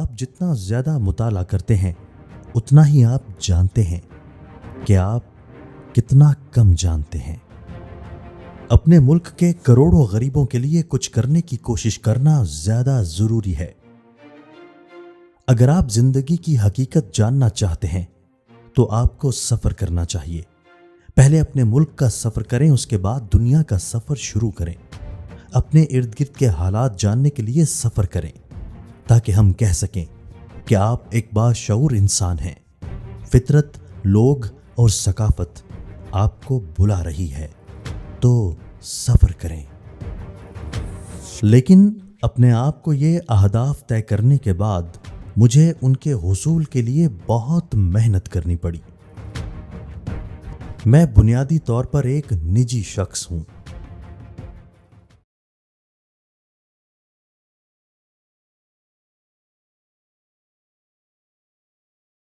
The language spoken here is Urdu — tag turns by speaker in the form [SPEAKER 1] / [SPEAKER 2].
[SPEAKER 1] آپ جتنا زیادہ مطالعہ کرتے ہیں اتنا ہی آپ جانتے ہیں کہ آپ کتنا کم جانتے ہیں۔ اپنے ملک کے کروڑوں غریبوں کے لیے کچھ کرنے کی کوشش کرنا زیادہ ضروری ہے۔ اگر آپ زندگی کی حقیقت جاننا چاہتے ہیں تو آپ کو سفر کرنا چاہیے۔ پہلے اپنے ملک کا سفر کریں، اس کے بعد دنیا کا سفر شروع کریں۔ اپنے ارد گرد کے حالات جاننے کے لیے سفر کریں تاکہ ہم کہہ سکیں کہ آپ ایک باشعور انسان ہیں۔ فطرت، لوگ اور ثقافت آپ کو بلا رہی ہے تو سفر کریں۔ لیکن اپنے آپ کو یہ اہداف طے کرنے کے بعد مجھے ان کے حصول کے لیے بہت محنت کرنی پڑی۔ میں بنیادی طور پر ایک نجی شخص ہوں۔